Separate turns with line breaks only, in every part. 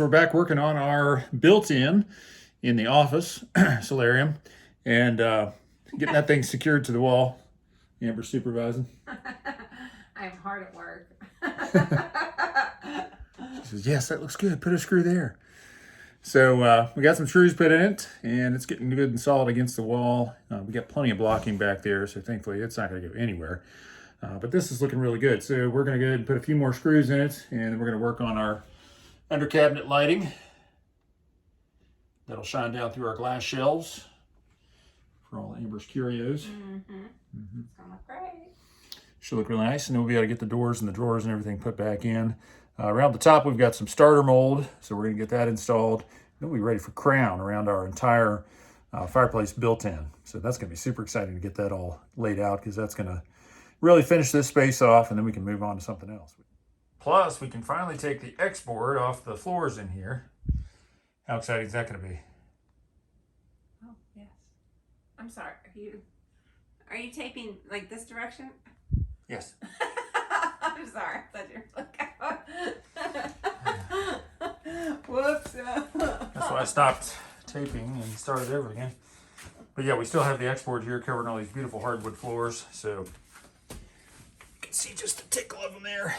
so we're back working on our built-in in the office solarium and getting that thing secured to the wall. Amber's supervising.
I'm hard at work.
She says, yes, that looks good. Put a screw there. So we got some screws put in it, and it's getting good and solid against the wall. We got plenty of blocking back there, so thankfully it's not going to go anywhere. But this is looking really good. So we're going to go ahead and put a few more screws in it, and we're going to work on our under cabinet lighting. That'll shine down through our glass shelves for all Amber's curios.
It's gonna look great.
Should look really nice, and then we'll be able to get the doors and the drawers and everything put back in. Around the top, we've got some starter mold, so we're going to get that installed. Then we'll be ready for crown around our entire fireplace built in. So that's going to be super exciting to get that all laid out, because that's going to really finish this space off, and then we can move on to something else. Plus, we can finally take the X-board off the floors in here. How exciting is that going to be?
Oh, yes. I'm sorry. Are you taping like this direction?
Yes.
I'm sorry. I thought you were Whoops.
That's why I stopped taping and started over again. But yeah, we still have the X-board here covering all these beautiful hardwood floors. So you can see just a tickle of them there.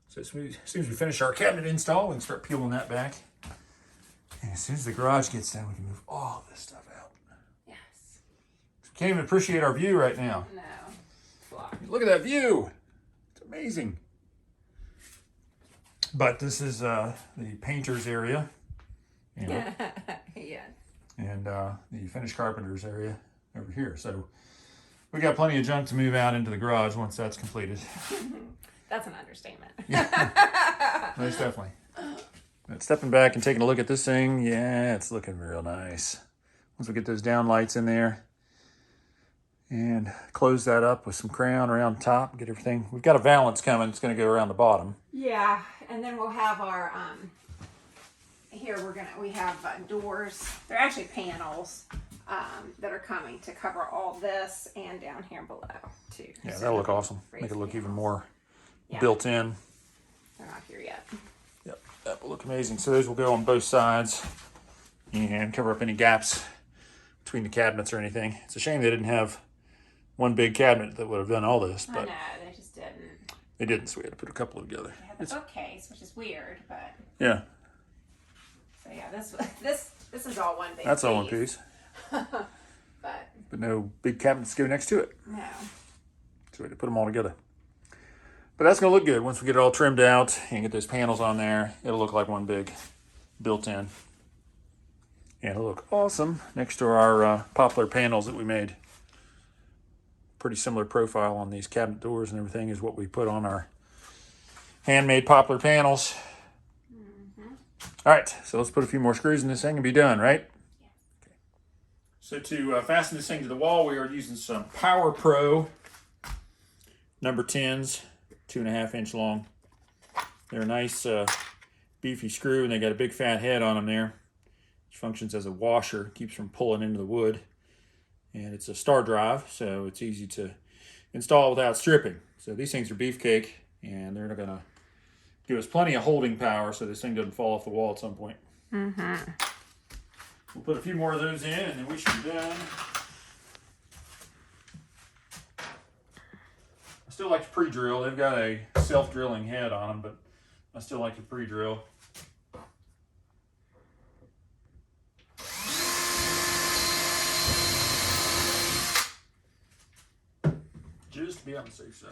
So as soon as we finish our cabinet install, we can start peeling that back. And as soon as the garage gets done, we can move all this stuff out.
Yes.
We can't even appreciate our view right now.
No.
Look at that view. It's amazing. But this is the painter's area. You know,
Yes.
and the finished carpenter's area over here. So we got plenty of junk to move out into the garage once that's completed.
That's an understatement.
Yeah. Most definitely. But stepping back and taking a look at this thing, yeah, it's looking real nice. Once we get those down lights in there and close that up with some crown around top, get everything. We've got a valance coming. It's going to go around the bottom.
Yeah, and then we'll have our here we have doors. They're actually panels that are coming to cover all this and down here below too.
Yeah,
So
that'll look awesome. Make it look even more built in.
They're not here yet.
Yep, that will look amazing. So those will go on both sides and cover up any gaps between the cabinets or anything. It's a shame they didn't have one big cabinet that would have done all this, but
I know, they just didn't.
they didn't, so we had to put a couple together.
They had the bookcase, which is weird, but
Yeah,
so yeah, this is all one big
that's
piece.
all one piece,
but
no big cabinets to go next to it.
no.
So we had to put them all together. But that's going to look good once we get it all trimmed out and get those panels on there. It'll look like one big built-in. And it'll look awesome next to our poplar panels that we made. Pretty similar profile on these cabinet doors and everything is what we put on our handmade poplar panels. All right, so let's put a few more screws in this thing and be done, right?
Yes.
Okay. So to fasten this thing to the wall, we are using some Power Pro number 10s, 2.5 inch long. They're a nice beefy screw, and they got a big fat head on them there, which functions as a washer, keeps from pulling into the wood. And it's a star drive, so it's easy to install without stripping. So these things are beefcake, and they're going to give us plenty of holding power so this thing doesn't fall off the wall at some point. We'll put a few more of those in, and then we should be done. I still like to pre-drill. They've got a self-drilling head on them, but I still like to pre-drill. Just to be on the safe side.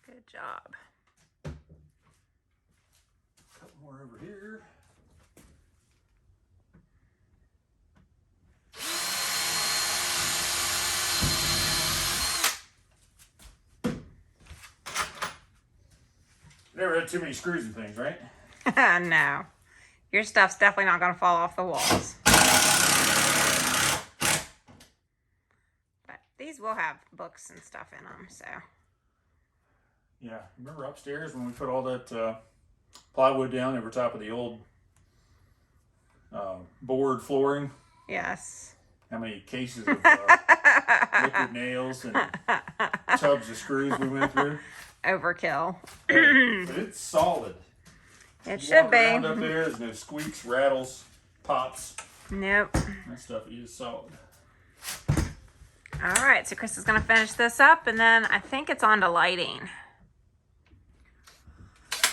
Good job.
A couple more over here. Never had too many screws and things, right?
No. Your stuff's definitely not going to fall off the walls. But these will have books and stuff in them, so.
Yeah, remember upstairs when we put all that plywood down over top of the old board flooring?
Yes.
How many cases of liquid nails and tubs of screws we went through.
Overkill.
But it's solid.
It
You
should
walk
be.
around up there, there's no squeaks, rattles, pops.
Nope.
That stuff is solid.
All right, so Chris is going to finish this up, and then I think it's on to lighting.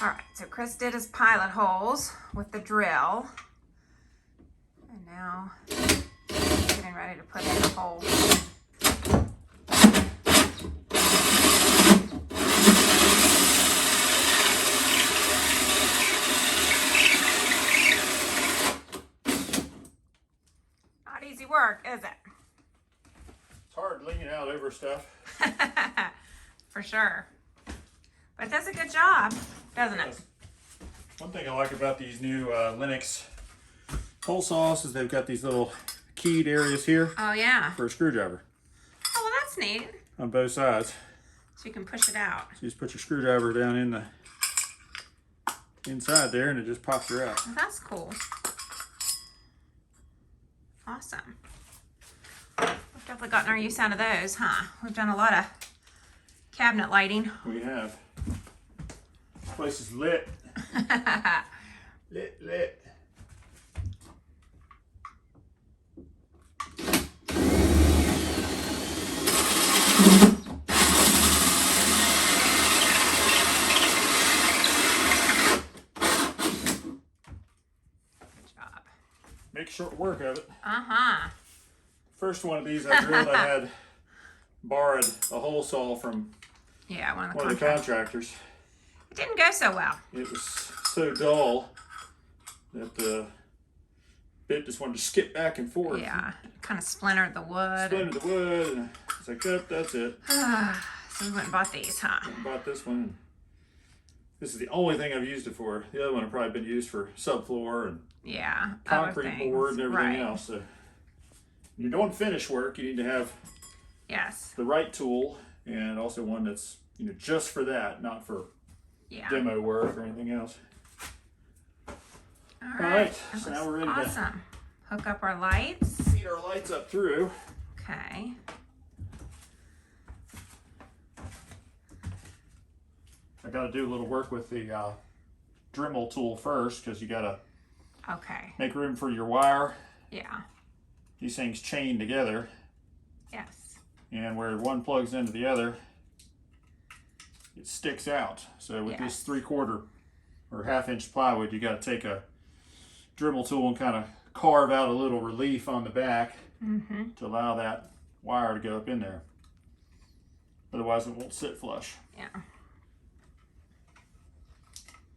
All right, so Chris did his pilot holes with the drill. And now getting ready to put in the holes. Not easy work, is it?
It's hard leaning out over stuff.
For sure. But it does a good job, doesn't it?
One thing I like about these new Linux hole saws is they've got these little keyed areas here
Oh, yeah.
for a screwdriver
Oh, well, that's neat.
on both sides.
So you can push it out.
So you just put your screwdriver down in the inside there and it just pops her out.
Well, that's cool. Awesome. We've definitely gotten our use out of those, huh? We've done a lot of cabinet lighting.
We have. This place is lit. Lit.
Good job.
Make short work of it.
Uh-huh.
First one of these I drilled, I had borrowed a hole saw from
Yeah, one of the
one of the
contractors.
contractors.
It didn't go so well.
It was so dull that the bit just wanted to skip back and forth.
Yeah, kind of splintered the wood.
Splintered the wood, and it's like, yep, that's it.
So we went and bought these, huh?
I bought this one. This is the only thing I've used it for. The other one have probably been used for subfloor and
Yeah.
concrete
other things.
board and everything
Right.
else. So when you're doing finish work, you need to have
Yes.
the right tool and also one that's just for that, not for
Yeah.
demo work or anything else.
All
right,
That
so now
looks
we're ready to-
awesome. Hook up our lights.
Feed our lights up through.
Okay.
I got to do a little work with the Dremel tool first because you got to
Okay.
make room for your wire.
Yeah.
These things chain together,
Yes.
and where one plugs into the other, it sticks out. So with this
Yes.
3/4 or 1/2 inch plywood, you got to take a Dremel tool and kind of carve out a little relief on the back to allow that wire to go up in there. Otherwise, it won't sit flush.
Yeah.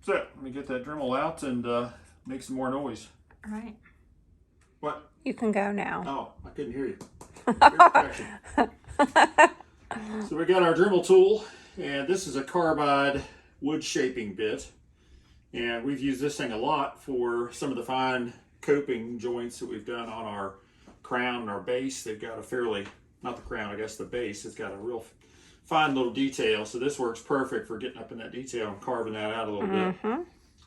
So let me get that Dremel out and make some more noise.
All right.
What?
You can go now.
Oh, I couldn't hear you. So we got our Dremel tool, and this is a carbide wood shaping bit. And we've used this thing a lot for some of the fine coping joints that we've done on our crown and our base. They've got a fairly, not the crown, I guess the base, it's got a real fine little detail. So this works perfect for getting up in that detail and carving that out a little bit.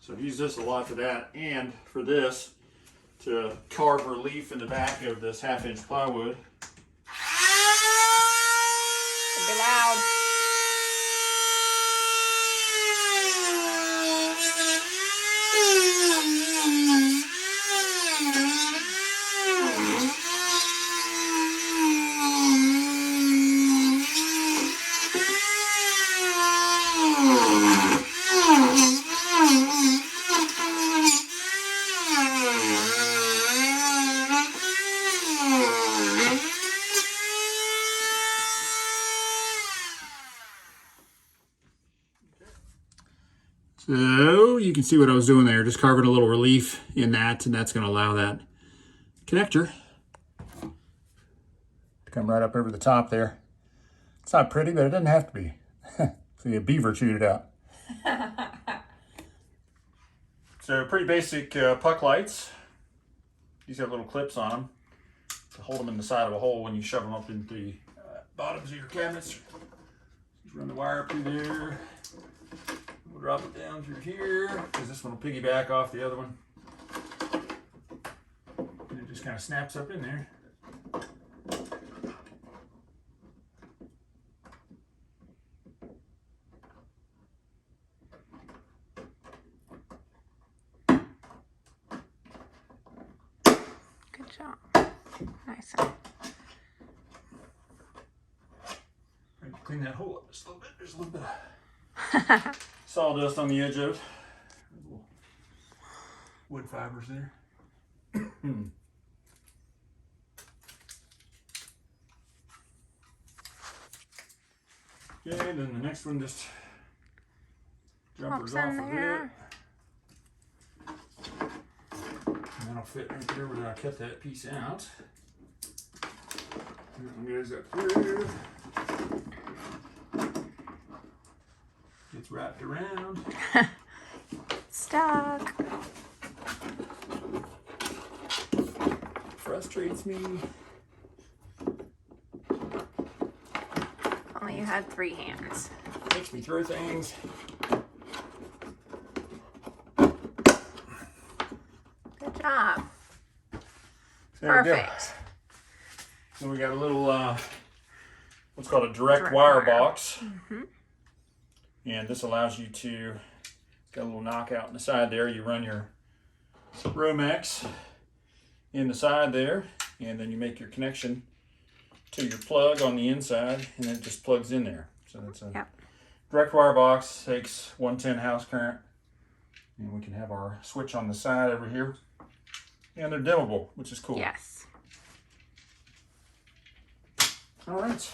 So I've used this a lot for that, and for this, to carve relief in the back of this 1/2 inch plywood.
It'll be loud.
So you can see what I was doing there, just carving a little relief in that, and that's going to allow that connector to come right up over the top there. It's not pretty, but it doesn't have to be. See, a beaver chewed it out. So pretty basic puck lights. These have little clips on them to hold them in the side of a hole when you shove them up into the bottoms of your cabinets. Just run the wire up through there. We'll drop it down through here because this one will piggyback off the other one. And it just kind of snaps up in there.
Nice.
Clean that hole up just a little bit. There's a little bit of sawdust on the edge of it. Little wood fibers there. Okay, then the next one just jumpers off of it. And that'll fit right there where I cut that piece out. That one goes up through. Gets wrapped around.
Stuck.
Frustrates me.
Only you had 3 hands.
Makes me throw things.
Good job.
There we go.
Perfect.
So we got a little, what's called a direct wire box. And this allows you to, it's got a little knockout in the side there. You run your Romex in the side there, and then you make your connection to your plug on the inside, and it just plugs in there. So that's a direct wire box, takes 110 house current, and we can have our switch on the side over here. And they're dimmable, which is cool.
Yes.
All right.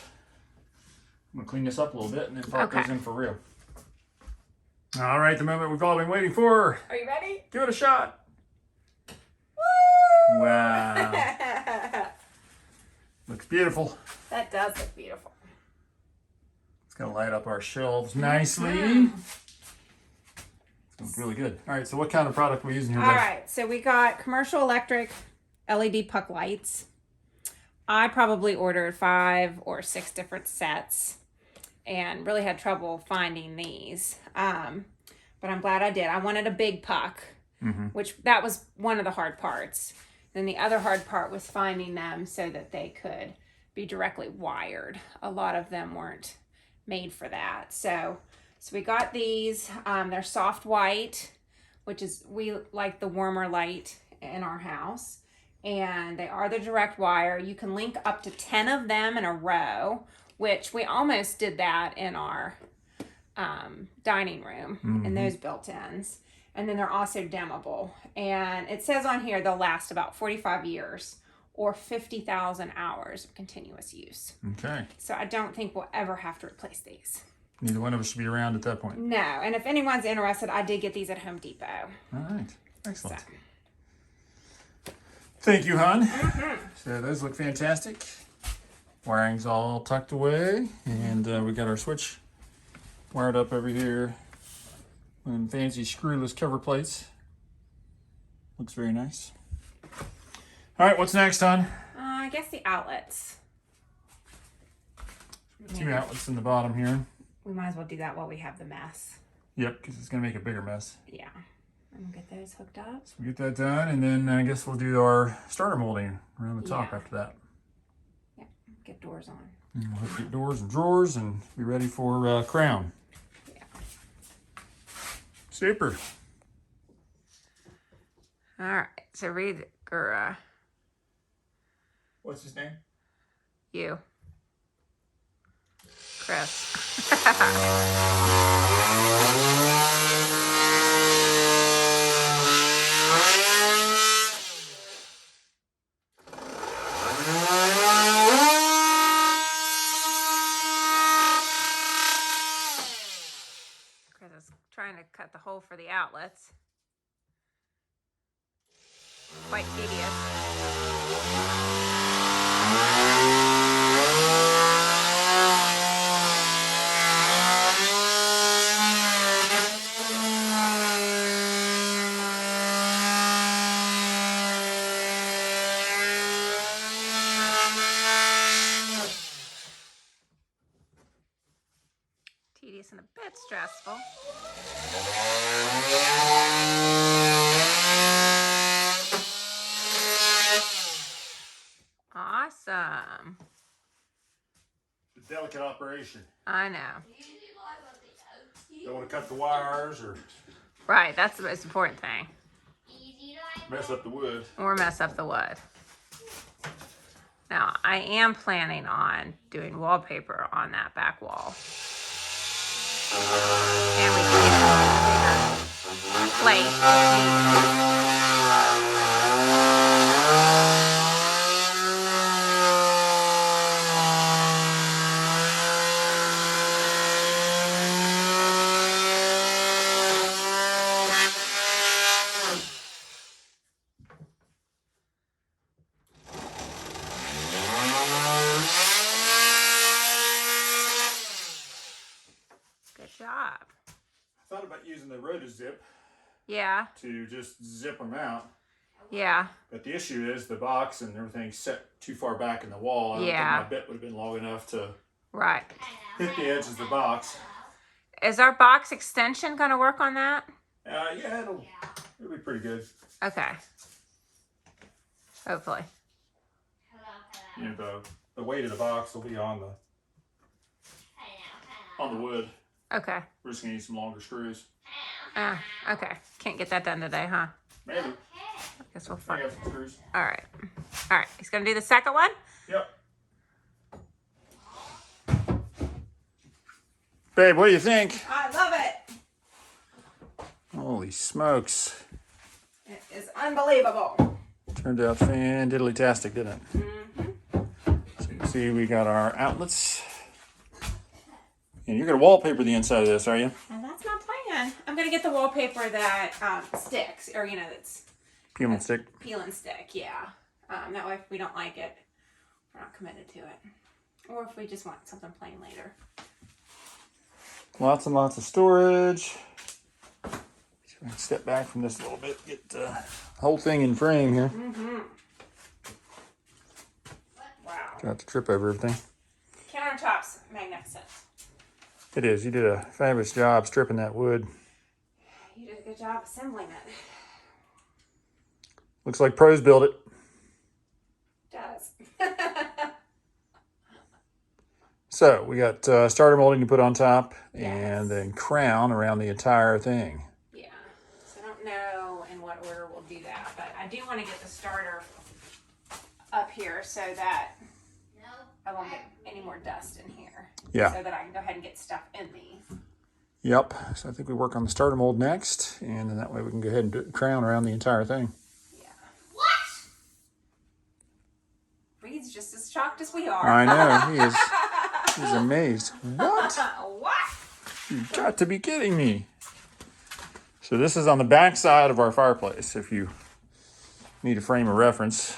I'm gonna clean this up a little bit and then pop those in for real. All right, the moment we've all been waiting for.
Are you ready?
Give it a shot.
Woo!
Wow. Looks beautiful.
That does look beautiful.
It's gonna light up our shelves nicely. It's gonna look really good. All right, so what kind of product are we using here?
All right, so we got commercial electric LED puck lights. I probably ordered 5 or 6 different sets and really had trouble finding these. But I'm glad I did. I wanted a big puck, which that was one of the hard parts. Then the other hard part was finding them so that they could be directly wired. A lot of them weren't made for that. So we got these. They're soft white, which is, we like the warmer light in our house. And they are the direct wire. You can link up to 10 of them in a row, which we almost did that in our dining room in those built-ins. And then they're also dimmable. And it says on here they'll last about 45 years or 50,000 hours of continuous use.
Okay.
So I don't think we'll ever have to replace these.
Neither one of us should be around at that point.
No. And if anyone's interested, I did get these at Home Depot.
All right. Excellent.
So.
Thank you, hon. So those look fantastic. Wiring's all tucked away, and we got our switch wired up over here. And fancy screwless cover plates. Looks very nice. All right, what's next, hon?
I guess the outlets.
2 outlets in the bottom here.
We might as well do that while we have the mess.
Yep, because it's going to make a bigger mess.
Yeah. And get those hooked up.
So we get that done, and then I guess we'll do our starter molding around the top after that.
Yeah, get doors on.
And we'll get doors and drawers and be ready for crown.
Yeah.
Super.
All right, so read, or
What's his name?
you. Chris. Trying to cut the hole for the outlets. Quite tedious. Tedious and a bit stressful. Awesome.
It's a delicate operation.
I know.
Don't want to cut the wires or
Right, that's the most important thing.
mess up the wood.
Or mess up the wood. Now, I am planning on doing wallpaper on that back wall. And we can get a bigger plate if needed. Good job.
I thought about using the rotozip
Yeah.
to just zip them out.
Yeah.
But the issue is the box and everything's set too far back in the wall. I don't think my bit would have been long enough to hit the edges of the box.
Is our box extension going to work on that?
Yeah, it'll be pretty good.
Okay. Hopefully.
You know, the weight of the box will be on the wood.
Okay.
We're just gonna need some longer screws.
Okay. Can't get that done today, huh?
Maybe.
I guess we'll
I
find.
have some screws.
All right. He's gonna do the second one.
Yep. Babe, what do you think?
I love it.
Holy smokes!
It is unbelievable.
Turned out fan-diddly-tastic, didn't it?
Mm-hmm.
So you can see we got our outlets. And you're gonna wallpaper the inside of this, are you?
And that's my plan. I'm gonna get the wallpaper that sticks, or that's
Peel and stick.
Peel and stick, yeah. That way, if we don't like it, we're not committed to it. Or if we just want something plain later.
Lots and lots of storage. Step back from this a little bit. Get the whole thing in frame here.
Mm-hmm. Wow.
Got to trip over everything.
Countertops, magnificent.
It is. You did a fabulous job stripping that wood.
You did a good job assembling it.
Looks like pros built it.
Does.
So we got starter molding to put on top,
Yes.
and then crown around the entire thing.
Yeah. So I don't know in what order we'll do that, but I do want to get the starter up here so that I won't get any more dust in here.
Yeah.
So that I can go ahead and get stuff in these.
Yep. So I think we work on the starter mold next, and then that way we can go ahead and do crown around the entire thing.
Yeah. What? Reed's just as shocked as we are.
I know. He is. He's amazed. What?
What?
You've got to be kidding me. So this is on the back side of our fireplace, if you need a frame of reference.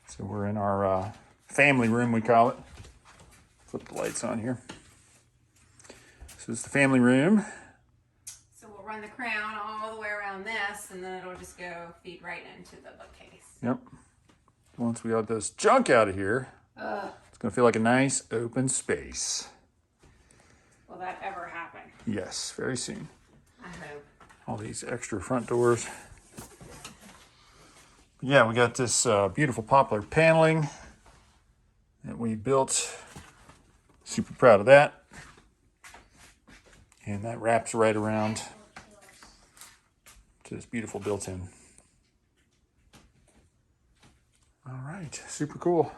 So we're in our family room, we call it. Flip the lights on here. So it's the family room.
So we'll run the crown all the way around this, and then it'll just go feed right into the bookcase.
Yep. Once we got this junk out of here, it's going to feel like a nice open space.
Will that ever happen?
Yes, very soon.
I hope.
All these extra front doors. Yeah, we got this beautiful poplar paneling that we built. Super proud of that. And that wraps right around to this beautiful built-in. All right, super cool.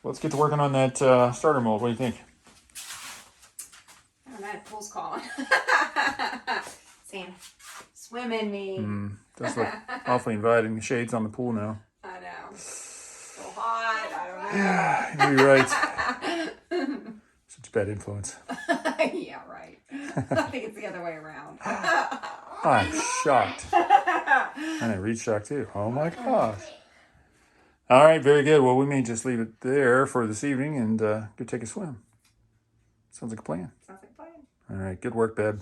Let's get to working on that starter mold. What do you think?
Oh, that pool's calling. Saying, swim in me.
Does look awfully inviting. The shades on the pool now.
I know. So hot. I don't know.
Yeah, you're right. Such bad influence.
Yeah, right. I think it's the other way around.
I'm shocked. And I read shocked too. Oh my gosh. All right, very good. Well, we may just leave it there for this evening and go take a swim. Sounds like a plan.
Sounds like a plan.
All right, good work, babe.